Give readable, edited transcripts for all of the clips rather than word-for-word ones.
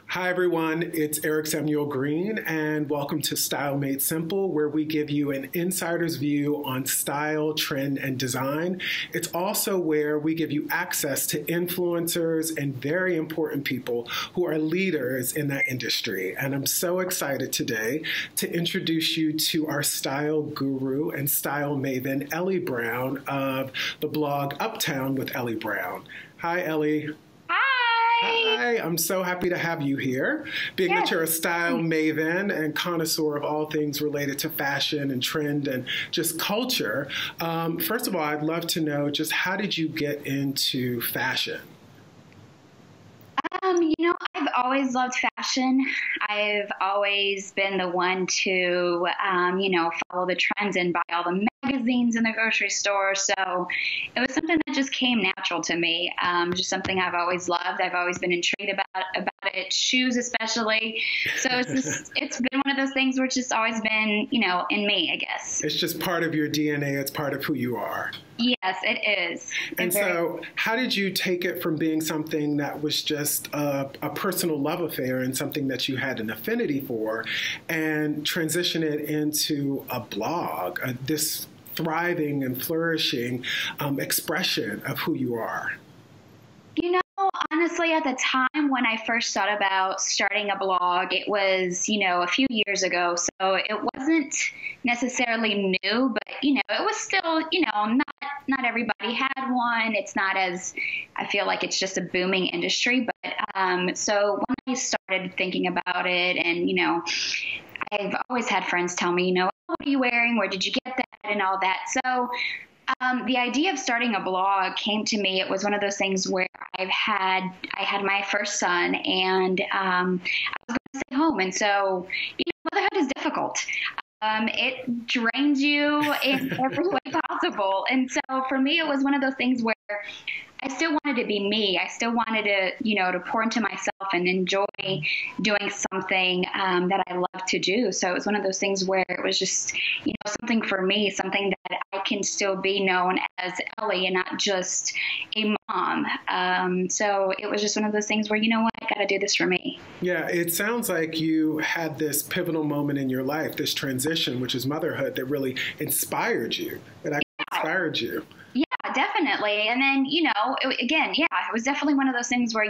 Hi, everyone. It's Eric Samuel Green, and welcome to Style Made Simple, where we give you an insider's view on style, trend, and design. It's also where we give you access to influencers and very important people who are leaders in that industry. And I'm so excited today to introduce you to our style guru and style maven, Elly Brown, of the blog Uptown with Elly Brown. Hi, Elly. Hi, I'm so happy to have you here. Being that you're a style maven and connoisseur of all things related to fashion and trend and just culture. First of all, I'd love to know just how did you get into fashion? I've always loved fashion. I've always been the one to, follow the trends and buy all the magazines in the grocery store. So it was something that just came natural to me. Just something I've always loved. I've always been intrigued about it, shoes especially. So it's been one of those things where it's just always been, in me, I guess. It's just part of your DNA. It's part of who you are. Yes, it is. And so how did you take it from being something that was just a personal love affair and something that you had an affinity for and transition it into a blog, this thriving and flourishing expression of who you are? Honestly, at the time when I first thought about starting a blog, it was, a few years ago. So it wasn't necessarily new, but, it was still, not everybody had one. It's not as, I feel like it's just a booming industry. But so when I started thinking about it and, I've always had friends tell me, what are you wearing? Where did you get that? And all that. So the idea of starting a blog came to me. It was one of those things where I had my first son, and I was going to stay home, and so motherhood is difficult. It drains you in every way possible, and so for me, it was one of those things where I still wanted to be me. I still wanted to, to pour into myself and enjoy doing something that I love to do. So it was one of those things where it was just, something for me, something that I can still be known as Elly and not just a mom. So it was just one of those things where, I got to do this for me. Yeah, it sounds like you had this pivotal moment in your life, this transition, which is motherhood, that really inspired you, inspired you. Yeah, definitely. And then, it was definitely one of those things where,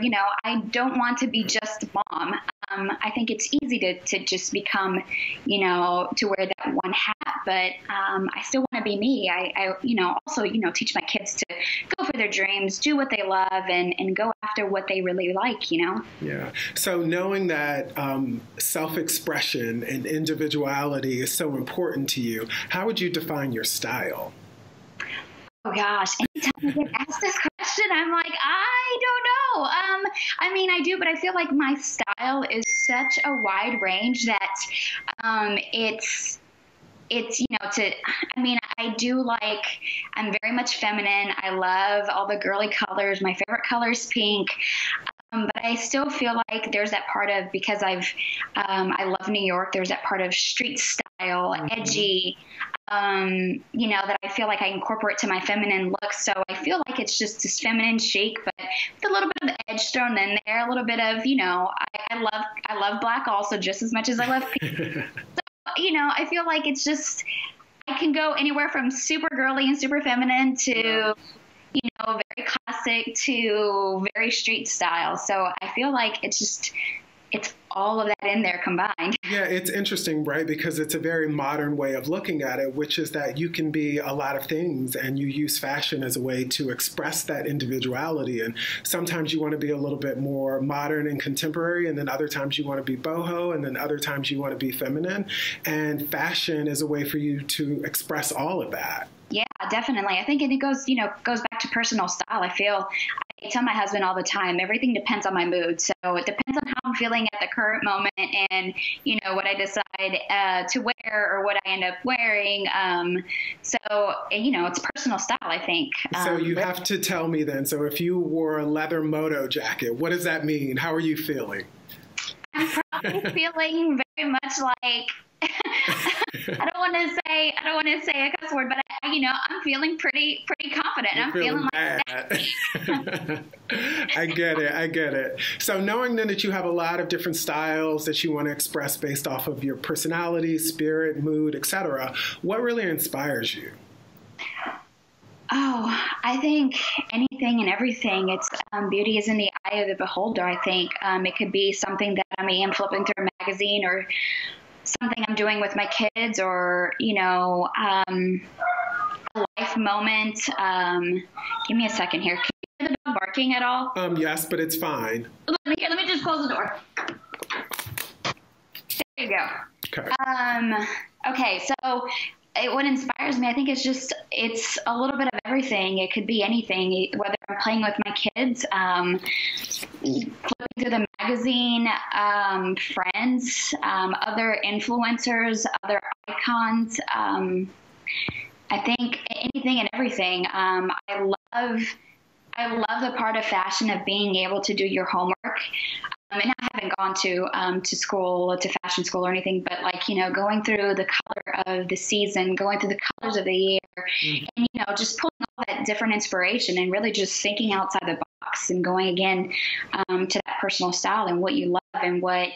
I don't want to be just mom. I think it's easy to just become, to wear that one hat, but I still want to be me. I also, teach my kids to go for their dreams, do what they love, and go after what they really like, Yeah. So knowing that self-expression and individuality is so important to you, how would you define your style? Oh gosh, anytime I get asked this question, I'm like, I don't know. I do, but I feel like my style is such a wide range that I'm very much feminine. I love all the girly colors. My favorite color is pink. But I still feel like there's that part of, because I love New York, there's that part of street style, edgy, that I feel like I incorporate to my feminine look. So I feel like it's just this feminine chic, but with a little bit of edge thrown in there, a little bit of, I love black also just as much as I love pink. So, I feel like it's just, I can go anywhere from super girly and super feminine to, very classic to very street style. So I feel like it's all of that in there combined. Yeah, it's interesting, right? Because it's a very modern way of looking at it, which is that you can be a lot of things and you use fashion as a way to express that individuality. And sometimes you want to be a little bit more modern and contemporary, and then other times you want to be boho, and then other times you want to be feminine. And fashion is a way for you to express all of that. Yeah, definitely. I think it goes back to personal style. I tell my husband all the time, everything depends on my mood. So it depends on how I'm feeling at the current moment and, what I decide to wear or what I end up wearing. It's personal style, I think. So you have to tell me then, so if you wore a leather moto jacket, what does that mean? How are you feeling? I'm probably feeling very much like I don't want to say a cuss word, but I'm feeling pretty confident. You're I'm feeling bad. I get it. So knowing then that you have a lot of different styles that you want to express based off of your personality, spirit, mood, etc., what really inspires you? Oh, I think anything and everything. It's beauty is in the eye of the beholder. I think it could be something that I am flipping through a magazine, or something I'm doing with my kids, or a life moment. Give me a second here. Can you hear the dog barking at all? Yes, but it's fine. Let me just close the door. There you go. Okay. Okay, so what inspires me, I think, it's a little bit of everything. It could be anything, whether I'm playing with my kids, flipping through the magazine, friends, other influencers, other icons. I think anything and everything. I love the part of fashion of being able to do your homework. And I haven't gone to school, to fashion school or anything, but going through the color of the season, going through the colors of the year, and just pulling all that different inspiration and really just thinking outside the box and going again to that personal style and what you love and what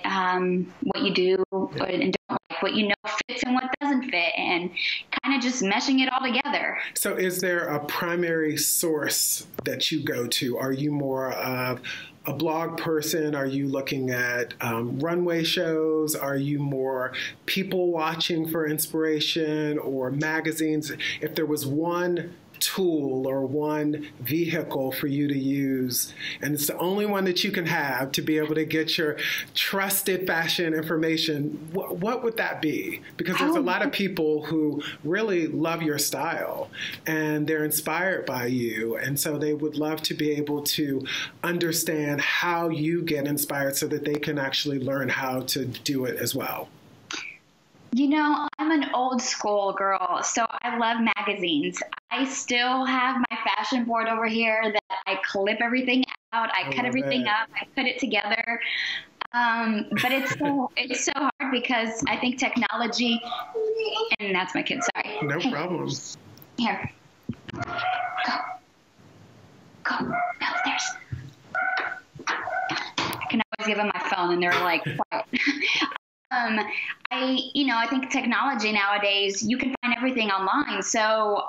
you do and don't like, what fits and what doesn't fit, and kind of just meshing it all together. So is there a primary source that you go to? Are you more of a blog person? Are you looking at runway shows? Are you more people watching for inspiration, or magazines? If there was one tool or one vehicle for you to use, and it's the only one that you can have to be able to get your trusted fashion information, what would that be? Because there's a lot of people who really love your style and they're inspired by you, and so they would love to be able to understand how you get inspired so that they can actually learn how to do it as well. I'm an old school girl, so I love magazines. I still have my fashion board over here that I clip everything out, I cut everything up, I put it together. But it's so hard because I think technology, and that's my kid, sorry. No problem. Here. Go downstairs. I can always give them my phone and they're like, quiet. I think technology nowadays, you can find everything online. So,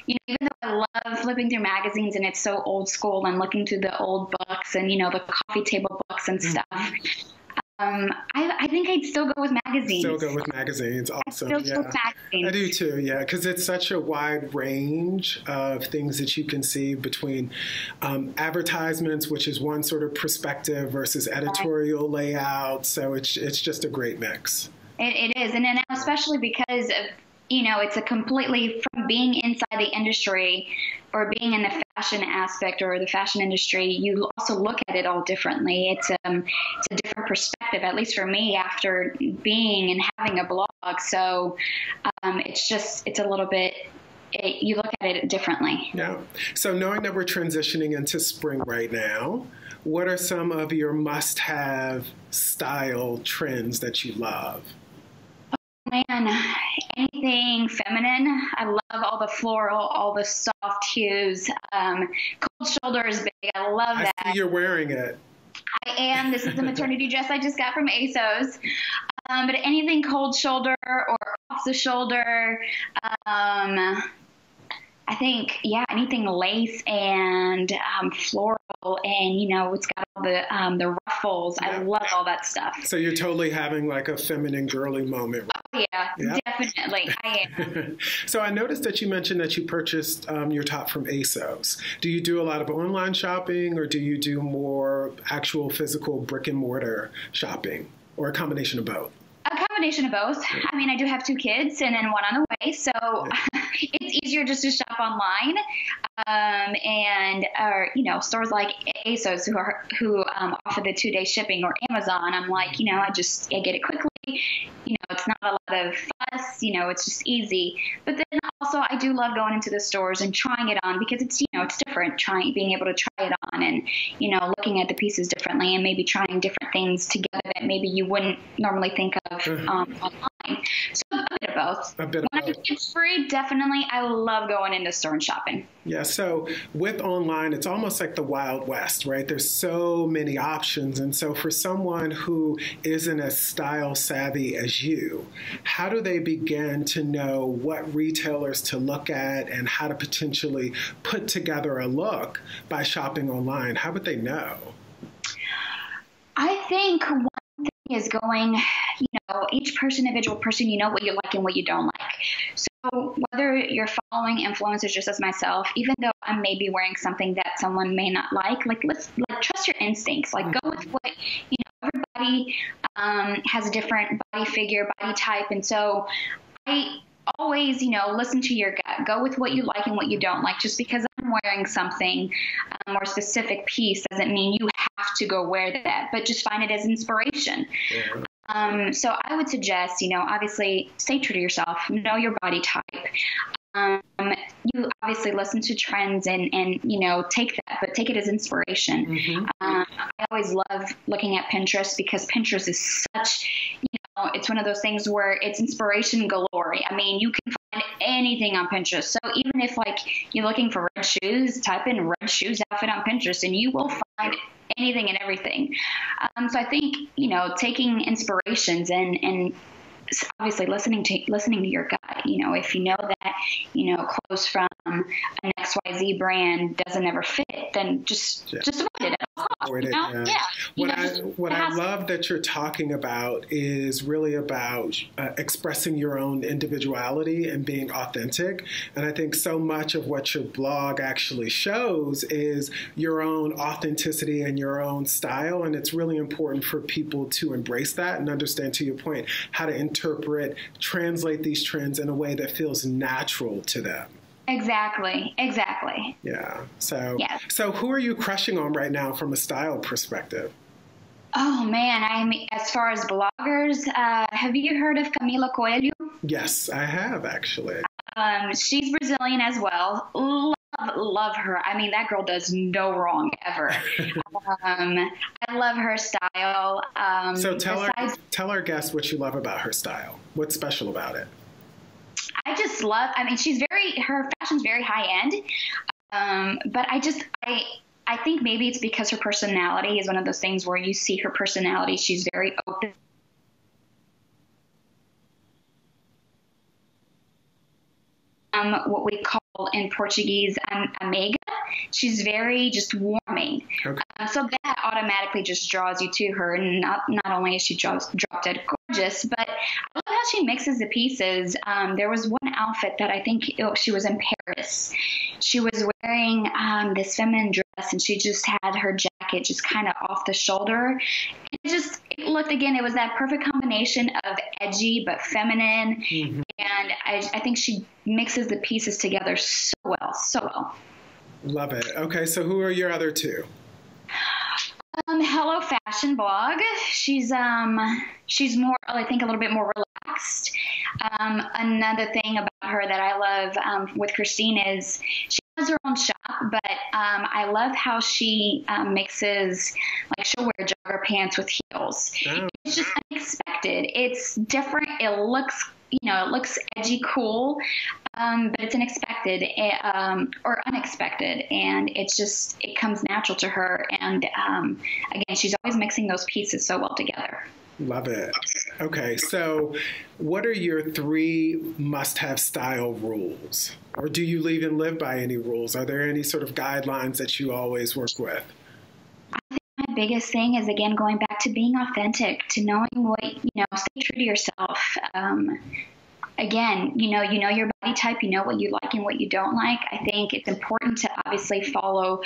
even though I love flipping through magazines and it's so old school and looking through the old books and, the coffee table books and stuff, I think I'd still go with magazines. Still go with magazines, awesome. Still go with magazines. I do too, yeah, because it's such a wide range of things that you can see between advertisements, which is one sort of perspective, versus editorial layout. So it's just a great mix. It is, and then especially because of it's a completely, from being inside the industry or being in the fashion aspect or the fashion industry, you also look at it all differently. It's a different perspective, at least for me, after being and having a blog. So it's a little bit, you look at it differently. Yeah. So knowing that we're transitioning into spring right now, what are some of your must-have style trends that you love? Man, anything feminine. I love all the floral, all the soft hues. Cold shoulder is big. I love that. I see you're wearing it. I am. This is the maternity dress I just got from ASOS. But anything cold shoulder or off the shoulder. I think, anything lace and floral, and it's got all the ruffles. Yeah. I love all that stuff. So you're totally having like a feminine, girly moment. Oh yeah, definitely. I am. So I noticed that you mentioned that you purchased your top from ASOS. Do you do a lot of online shopping, or do you do more actual physical brick and mortar shopping, or a combination of both? A combination of both. I mean, I do have 2 kids and then one on the way, so it's easier just to shop online. Stores like ASOS who offer the 2-day shipping, or Amazon. I'm like, I get it quickly. It's not a lot of fuss. It's just easy. But then also, I do love going into the stores and trying it on, because it's it's different. Being able to try it on and looking at the pieces differently, and maybe trying different things together that maybe you wouldn't normally think of online. online. So a bit of both. A bit of when both. It's free, definitely. I love going into store and shopping. Yeah, so with online, it's almost like the Wild West, right? There's so many options. And so for someone who isn't as style savvy as you, how do they begin to know what retailers to look at and how to potentially put together a look by shopping online? How would they know? I think one thing is going, each individual person, what you like and what you don't like. So whether you're following influencers just as myself, even though I may be wearing something that someone may not like let's trust your instincts. Like go with what, everybody has a different body figure, body type. And so I always, listen to your gut. Go with what you like and what you don't like. Just because I'm wearing something or a specific piece doesn't mean you have to go wear that, but just find it as inspiration. Yeah. So I would suggest, obviously stay true to yourself, know your body type. You obviously listen to trends and take that, but take it as inspiration. Mm-hmm. I always love looking at Pinterest because Pinterest is such, it's one of those things where it's inspiration galore. I mean, you can find anything on Pinterest. So even if you're looking for red shoes, type in red shoes outfit on Pinterest and you will find anything and everything. So I think, taking inspirations and obviously listening to your gut. If you know that, clothes from an XYZ brand doesn't ever fit, then just avoid it. Avoid it, yeah. What I love that you're talking about is really about expressing your own individuality and being authentic. And I think so much of what your blog actually shows is your own authenticity and your own style. And it's really important for people to embrace that and understand, to your point, how to interpret, translate these trends in a way that feels natural to them. Exactly. Yeah. So who are you crushing on right now from a style perspective? Oh, man. As far as bloggers, have you heard of Camila Coelho? Yes, I have, actually. She's Brazilian as well. Love her. I mean, that girl does no wrong ever. I love her style. So tell our guests what you love about her style. What's special about it? I just love, her fashion's very high end. But I think maybe it's because her personality is one of those things where you see her personality. She's very open. What we call in Portuguese, amiga. She's very just warming. Okay. So that automatically just draws you to her. And not only is she drop dead gorgeous, but I love how she mixes the pieces. There was one outfit that I think she was in Paris. She was wearing this feminine dress, and she just had her jacket just kind of off the shoulder. It looked, again, it was that perfect combination of edgy but feminine. Mm-hmm. And I think she mixes the pieces together so well. Love it. Okay, so who are your other two? Hello Fashion Blog. She's more, I think, a little bit more relaxed. Another thing about her that I love with Christine is she has her own shop, but I love how she mixes, she'll wear jogger pants with heels. Oh. It's just unexpected. It's different. It looks edgy, cool, but it's unexpected or unexpected, and it comes natural to her. And again, she's always mixing those pieces so well together. Love it. Okay, so what are your 3 must-have style rules? Or do you even live by any rules? Are there any sort of guidelines that you always work with? I think my biggest thing is, again, going back to being authentic, to knowing what, stay true to yourself. Again, you know your body type, you know what you like and what you don't like. I think it's important to obviously follow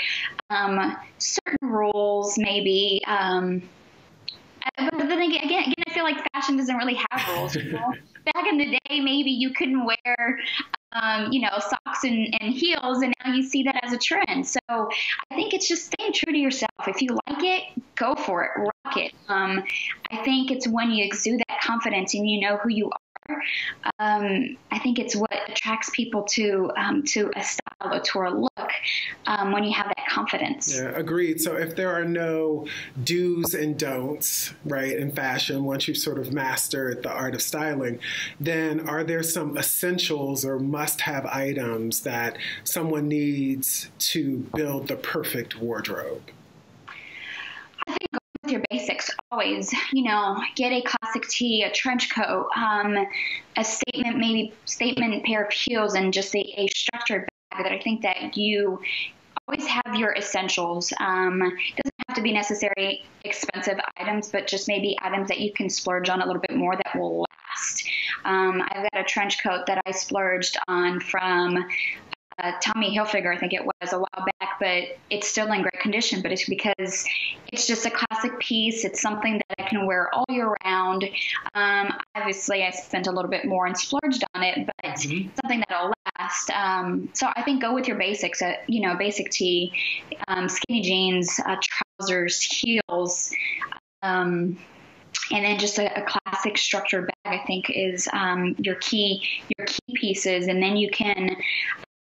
certain rules, maybe. But then again, I feel like fashion doesn't really have rules. Back in the day, maybe you couldn't wear, socks and heels, and now you see that as a trend. So I think it's just staying true to yourself. If you like it, go for it, rock it. I think it's when you exude that confidence and you know who you are. I think it's what attracts people to a style or to a look when you have that confidence. Yeah, agreed. So if there are no do's and don'ts, right, in fashion, once you've sort of mastered the art of styling, then are there some essentials or must-have items that someone needs to build the perfect wardrobe? I think go with your basics always. Get a classic tee, a trench coat, a statement pair of heels, and just a structured bag. That I think that you always have your essentials. It doesn't have to be necessarily expensive items, but just maybe items that you can splurge on a little bit more that will last. I've got a trench coat that I splurged on from Tommy Hilfiger, I think it was, a while back, but it's still in great condition. But it's because it's just a classic piece. It's something that I can wear all year round. Obviously, I spent a little bit more and splurged on it, but something that'll last. So I think go with your basics. Basic tee, skinny jeans, trousers, heels. And then just a classic structured bag, I think, is your key pieces. And then you can,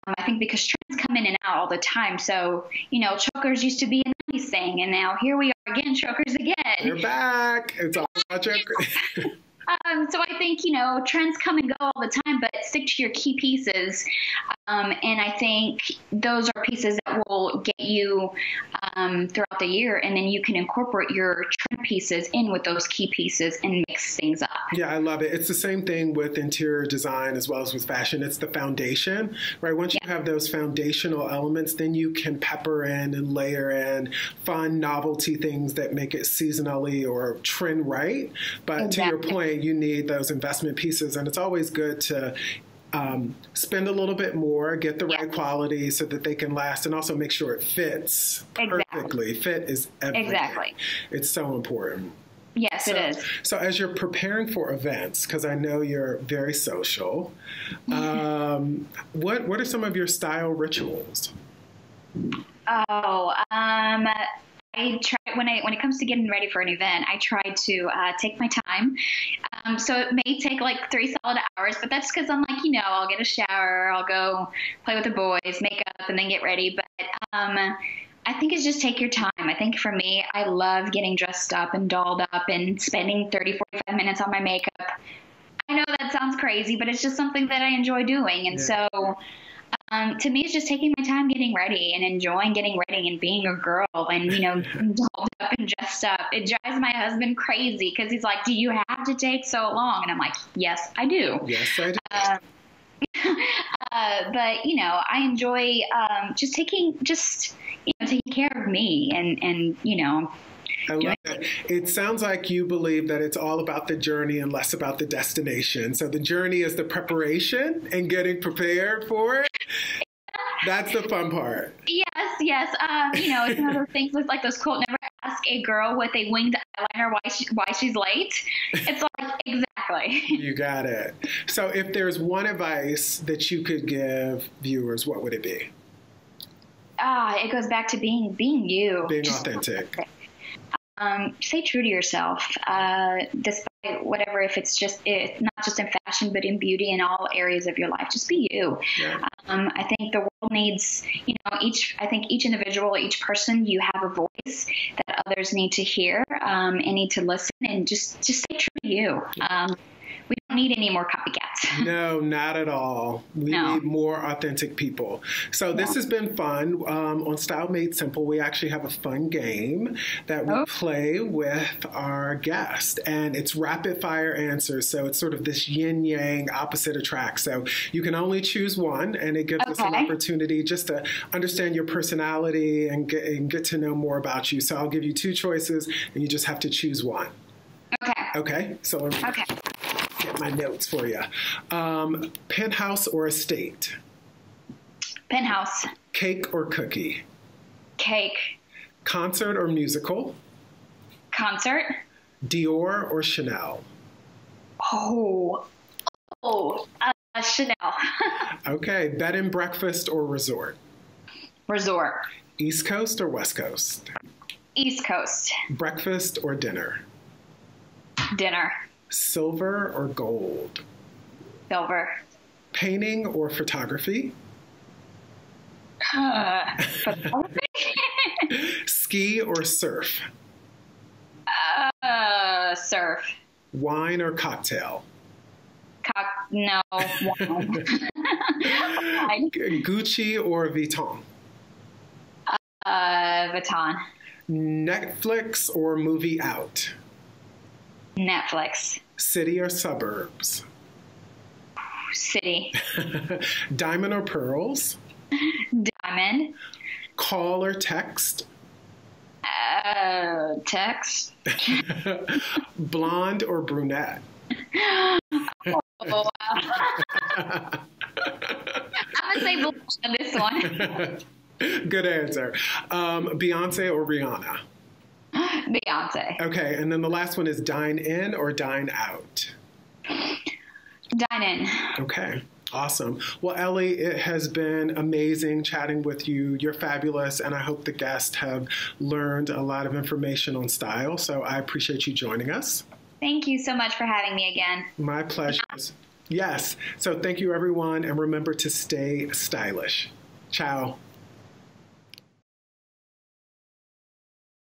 I think, because trends come in and out all the time. So, chokers used to be a nice thing, and now here we are again, chokers again. You're back. It's all about chokers. So I think, trends come and go all the time, but stick to your key pieces. And I think those are pieces that will get you throughout the year, and then you can incorporate your trend pieces in with those key pieces and mix things up. Yeah, I love it. It's the same thing with interior design as well as with fashion. It's the foundation, right? Once you have those foundational elements, then you can pepper in and layer in fun novelty things that make it seasonally or trend right. But to your point, you need those investment pieces, and it's always good to spend a little bit more, get the right quality so that they can last, and also make sure it fits perfectly. Fit is everything. Exactly. It's so important. Yes, it is. So as you're preparing for events, because I know you're very social, what are some of your style rituals? I try when it comes to getting ready for an event, I try to take my time. So it may take like 3 solid hours, but that's because I'm like, I'll get a shower, I'll go play with the boys, make up, and then get ready. But I think it's just take your time. I think for me, I love getting dressed up and dolled up and spending 30, 45 minutes on my makeup. I know that sounds crazy, but it's just something that I enjoy doing. And so to me, it's just taking my time getting ready and enjoying getting ready and being a girl and, dolled up and dressed up. It drives my husband crazy because he's like, do you have to take so long? And I'm like, yes, I do. Yes, I do. But, I enjoy just taking care of me and I love it. It sounds like you believe that it's all about the journey and less about the destination. So the journey is the preparation and getting prepared for it. That's the fun part. Yes. It's one of those things with like those quote, never ask a girl with a winged eyeliner why she's late. It's like, exactly. You got it. So if there's one advice that you could give viewers, what would it be? It goes back to being you. Being authentic. Stay true to yourself, despite whatever, if it's not just in fashion, but in beauty in all areas of your life. Just be you. Yeah. I think the world needs, each individual, each person, you have a voice that others need to hear and need to listen, and just stay true to you. We don't need any more copycats. No, not at all. We need more authentic people. So this has been fun. On Style Made Simple, we actually have a fun game that we play with our guest, and it's rapid fire answers. So it's sort of this yin yang opposite attract. So you can only choose one, and it gives us an opportunity just to understand your personality and get to know more about you. So I'll give you 2 choices, and you just have to choose one. Okay. So let me get my notes for you. Penthouse or estate? Penthouse. Cake or cookie? Cake. Concert or musical? Concert. Dior or Chanel? Chanel. Okay. Bed and breakfast or resort? Resort. East Coast or West Coast? East Coast. Breakfast or dinner? Dinner. Silver or gold? Silver. Painting or photography? Photography? Ski or surf? Surf. Wine or cocktail? No. Wine. Gucci or Vuitton? Vuitton. Netflix or movie out? Netflix. City or suburbs? City. Diamond or pearls? Diamond. Call or text? Text. Blonde or brunette? Oh, wow. I'm going to say blonde on this one. Good answer. Beyonce or Rihanna? Beyonce. Okay, and then the last one is dine in or dine out? Dine in. Okay, awesome. Well, Elly, it has been amazing chatting with you. You're fabulous, and I hope the guests have learned a lot of information on style, so I appreciate you joining us. Thank you so much for having me again. My pleasure. Yes, so thank you, everyone, and remember to stay stylish. Ciao.